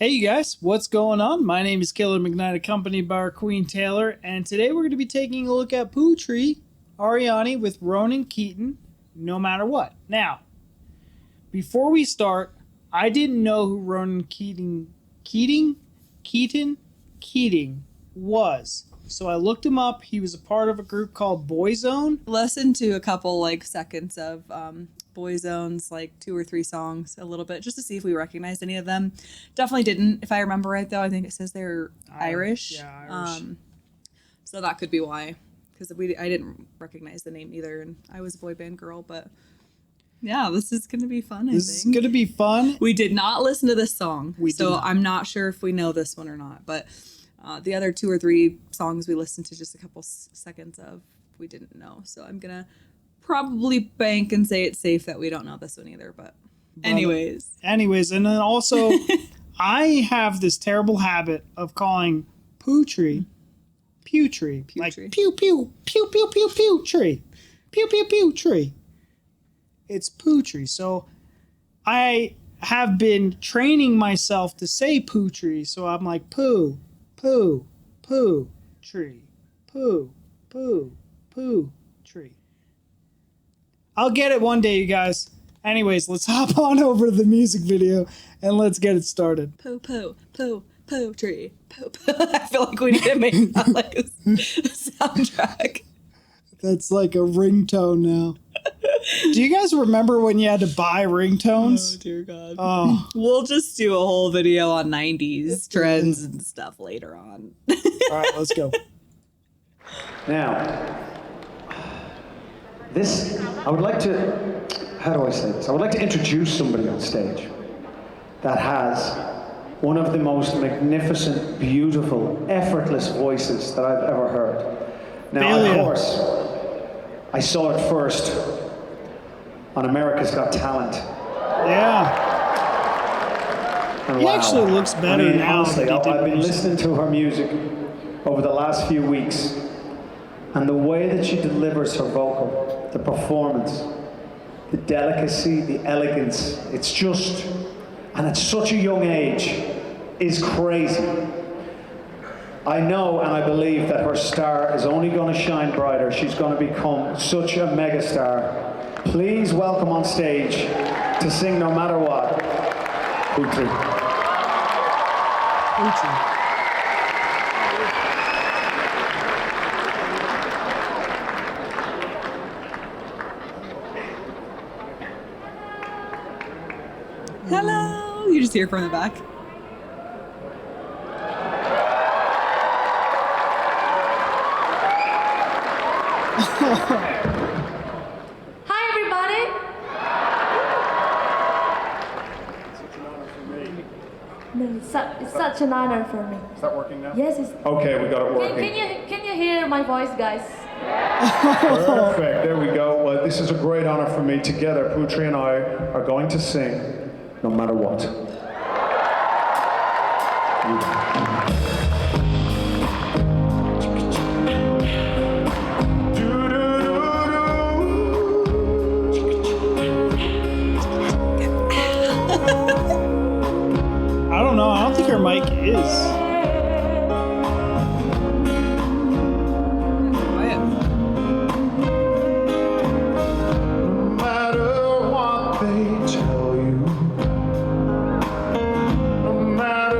Hey you guys, what's going on? My name is Killer McKnight, accompanied by our Queen Taylor, and today we're going to be taking a look at Putri Ariani with Ronan Keating, No Matter What. Now, before we start, I didn't know who Ronan Keating was. So I looked him up. He was a part of a group called Boyzone. Listened to a couple seconds of Boyzone's 2 or 3 songs, a little bit, just to see if we recognized any of them. Definitely didn't. If I remember right, though, I think it says they're Irish. Yeah, Irish. So that could be why, because I didn't recognize the name either, and I was a boy band girl. But yeah, this is gonna be fun. This is gonna be fun. We did not listen to this song, so I'm not sure if we know this one or not. But the other 2 or 3 songs we listened to just a couple seconds of, we didn't know. So I'm gonna probably bank and say it's safe that we don't know this one either. But anyways, and then also, I have this terrible habit of calling Putri, like pew pew pew pew pew pew tree, pew pew pew tree. It's Putri. So I have been training myself to say Putri. So I'm like poo, poo, poo, tree, poo, poo, poo, tree. I'll get it one day, you guys. Anyways, let's hop on over to the music video and let's get it started. Poo, poo, poo, poo, tree, poo, poo. I feel like we need to make that like a soundtrack. That's like a ringtone now. Do you guys remember when you had to buy ringtones? Oh, dear God. Oh. We'll just do a whole video on 90s trends and stuff later on. All right, let's go. Now, I would like to, how do I say this? I would like to introduce somebody on stage that has one of the most magnificent, beautiful, effortless voices that I've ever heard. Now, of course, I saw it first on America's Got Talent. Yeah. And he actually looks better now. Honestly, I've been listening to her music over the last few weeks, and the way that she delivers her vocal, the performance, the delicacy, the elegance, it's just, and at such a young age, is crazy. I know and I believe that her star is only going to shine brighter. She's going to become such a megastar. Please welcome on stage to sing No Matter What, Putri. Hello! You just hear from the back. Hi, everybody. Such an honor for me. No, it's such an honor for me. Is that working now? Yes, it's. Okay, we got it working. Can you hear my voice, guys? Perfect, there we go. Well, this is a great honor for me. Together, Putri and I are going to sing No Matter What. I don't know. I don't think her mic is. No matter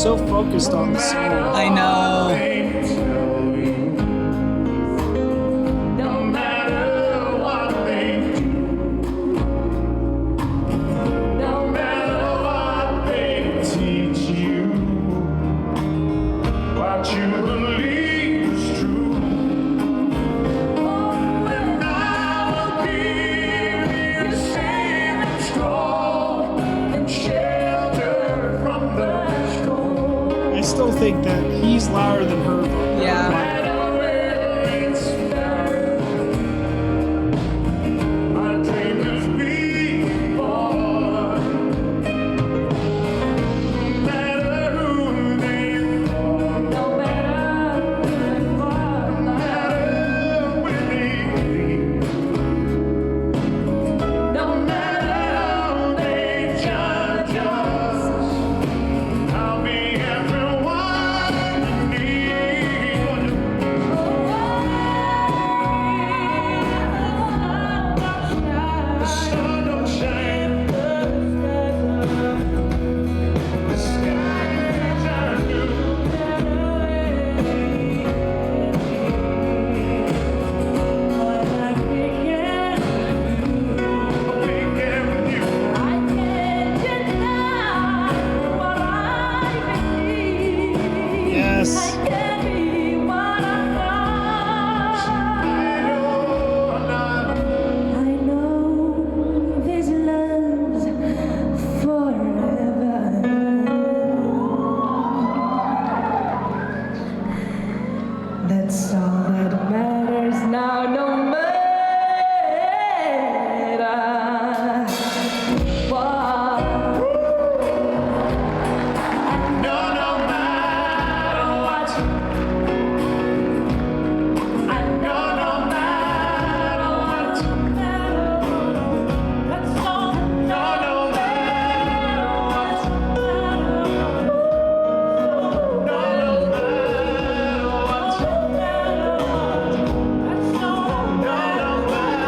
so focused on the song. I know. No matter what they do, no matter what they teach you, what you believe is true. And I will keep you safe and strong and shelter from the storm. I still think that he's louder than her. Though. Yeah. Yes. I know this love's forever. That's all that matters now, no matter what. No matter what. I know no matter what. That's all. No matter what. No matter what. That's all. No matter what.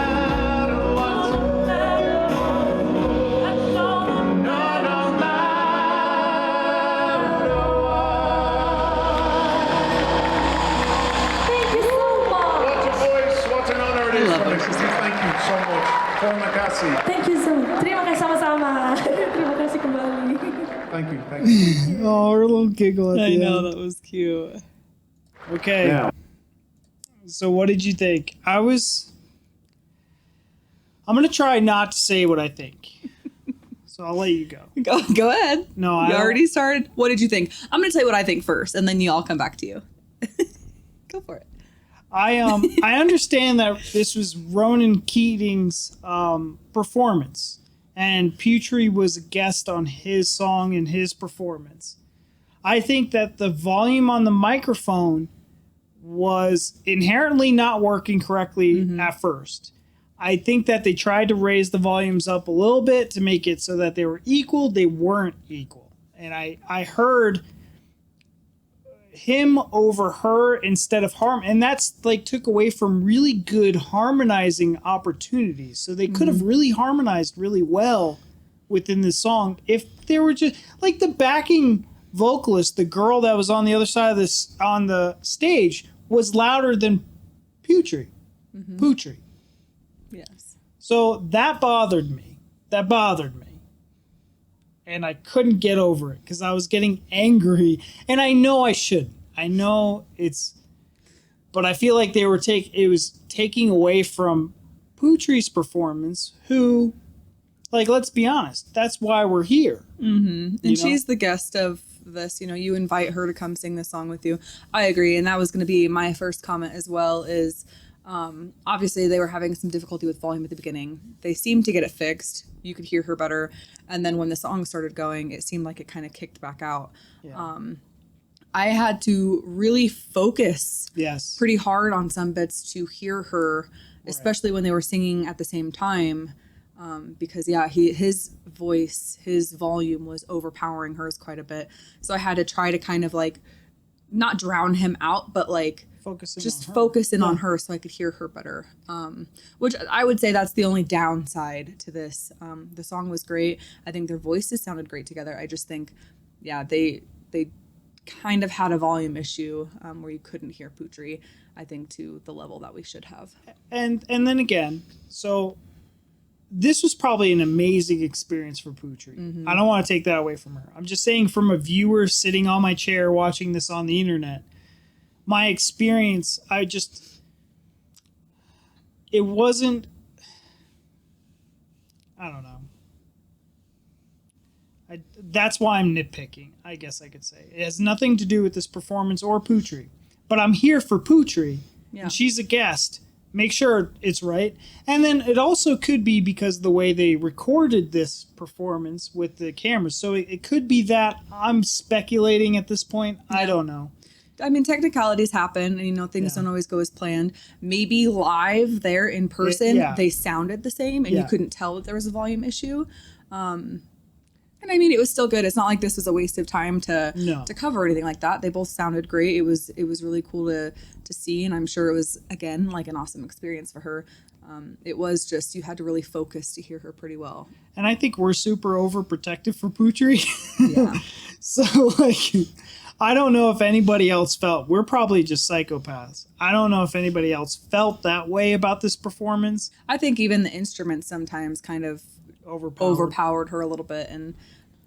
That's all. No matter what. Thank you so much. What a voice, what an honor it is love for me. her. Thank you so much. Paul Makassi. Thank you so much. Terima kasih sama-sama. Terima kasih kembali. Thank you, thank you. Oh, her little giggle at I the know, end. that was cute. Okay. Now, So what did you think? I'm gonna try not to say what I think. So I'll let you go. Go ahead. No, I You don't- already started. What did you think? I'm going to tell you what I think first, and then you all come back to you. Go for it. I understand that this was Ronan Keating's performance, and Putri was a guest on his song and his performance. I think that the volume on the microphone was inherently not working correctly at first. I think that they tried to raise the volumes up a little bit to make it so that they were equal. They weren't equal. And I heard him over her instead of harm, and that's like took away from really good harmonizing opportunities. So they could have really harmonized really well within the song if they were just like the backing vocalist, the girl that was on the other side of this on the stage was louder than Putri. Putri. Yes. So that bothered me. And I couldn't get over it because I was getting angry. And I know I shouldn't. I know but I feel like it was taking away from Putri's performance, who, like, let's be honest, that's why we're here. And she's the guest of this. You know, you invite her to come sing this song with you. I agree. And that was going to be my first comment as well is, obviously they were having some difficulty with volume at the beginning. They seemed to get it fixed. You could hear her better. And then when the song started going, it seemed like it kind of kicked back out. Yeah. I had to really focus Yes. pretty hard on some bits to hear her, especially when they were singing at the same time. Because his voice, his volume was overpowering hers quite a bit. So I had to try to kind of like not drown him out, but like focus in on her so I could hear her better. Which I would say that's the only downside to this. The song was great. I think their voices sounded great together. I just think, they kind of had a volume issue where you couldn't hear Putri, I think, to the level that we should have. And then again, so this was probably an amazing experience for Putri. Mm-hmm. I don't want to take that away from her. I'm just saying, from a viewer sitting on my chair watching this on the internet, my experience, it wasn't, I don't know. That's why I'm nitpicking, I guess I could say. It has nothing to do with this performance or Putri. But I'm here for Putri, and she's a guest. Make sure it's right. And then it also could be because of the way they recorded this performance with the cameras. So it could be that. I'm speculating at this point. I don't know. I mean, technicalities happen, and, you know, things don't always go as planned. Maybe live there in person, they sounded the same, and you couldn't tell that there was a volume issue. And I mean, it was still good. It's not like this was a waste of time to cover or anything like that. They both sounded great. It was really cool to see, and I'm sure it was, again, like an awesome experience for her. It was just, you had to really focus to hear her pretty well. And I think we're super overprotective for Putri. Yeah. So, like, I don't know if anybody else felt, we're probably just psychopaths. I don't know if anybody else felt that way about this performance. I think even the instruments sometimes kind of overpowered her a little bit. And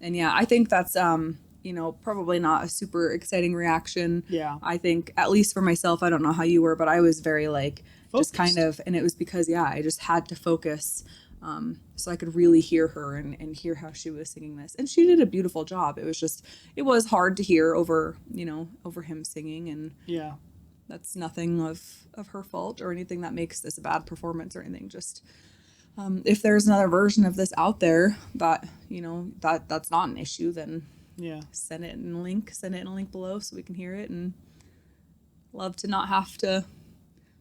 yeah, I think that's, you know, probably not a super exciting reaction. Yeah. I think, at least for myself, I don't know how you were, but I was very, like, focused. Just kind of, and it was because, I just had to focus so I could really hear her and hear how she was singing this. And she did a beautiful job. It was just, it was hard to hear over him singing. And that's nothing of her fault or anything that makes this a bad performance or anything. Just, if there's another version of this out there that, you know, that's not an issue, then send it in a link below so we can hear it, and love to not have to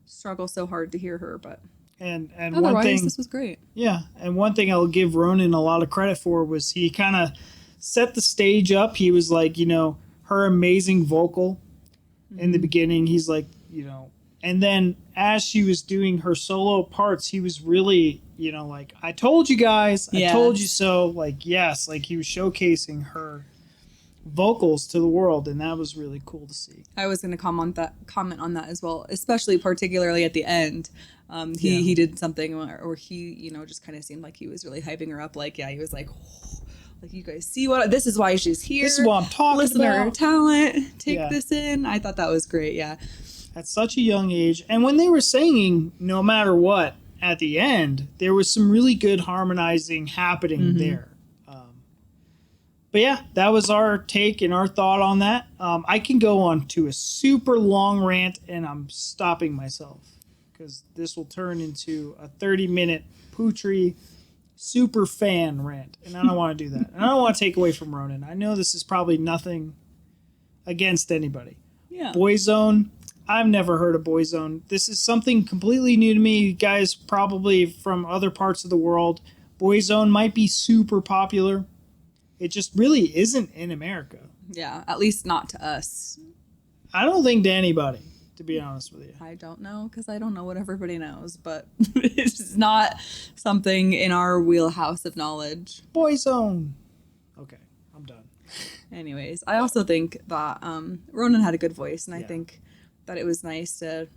struggle so hard to hear her. But and otherwise, one thing, this was great. Yeah, and one thing I'll give Ronan a lot of credit for was he kind of set the stage up. He was like, you know, her amazing vocal in the beginning. He's like, you know, and then as she was doing her solo parts, he was really, you know, like, I told you guys, I told you so. Like, yes, like he was showcasing her vocals to the world, and that was really cool to see. I was going to comment on that as well, especially particularly at the end. He did something or he, you know, just kind of seemed like he was really hyping her up. Like, he was like, like, you guys see this is why she's here. This is what I'm talking Listen about. To her talent. Take this in. I thought that was great. Yeah. At such a young age. And when they were singing No Matter What at the end, there was some really good harmonizing happening there. But yeah, that was our take and our thought on that. I can go on to a super long rant, and I'm stopping myself because this will turn into a 30-minute Putri super fan rant, and I don't want to do that. And I don't want to take away from Ronan. I know this is probably nothing against anybody. Yeah. Boyzone, I've never heard of Boyzone. This is something completely new to me. You guys probably from other parts of the world. Boyzone might be super popular. It just really isn't in America. Yeah, at least not to us. I don't think to anybody, to be honest with you. I don't know, because I don't know what everybody knows, but it's not something in our wheelhouse of knowledge. Boyzone. Okay, I'm done. Anyways, I also think that Ronan had a good voice, and I think that it was nice to,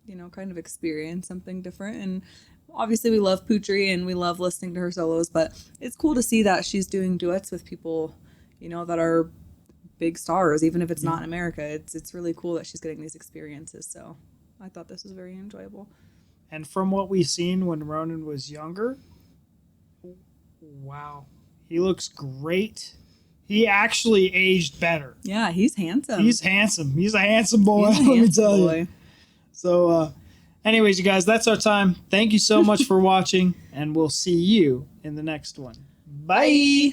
you know, kind of experience something different. And obviously we love Putri and we love listening to her solos, but it's cool to see that she's doing duets with people, you know, that are big stars, even if it's not in America. It's really cool that she's getting these experiences. So I thought this was very enjoyable. And from what we've seen when Ronan was younger, wow, he looks great. He actually aged better. Yeah, he's handsome. He's handsome. He's a handsome boy, let me tell you. So, anyways, you guys, that's our time. Thank you so much for watching, and we'll see you in the next one. Bye.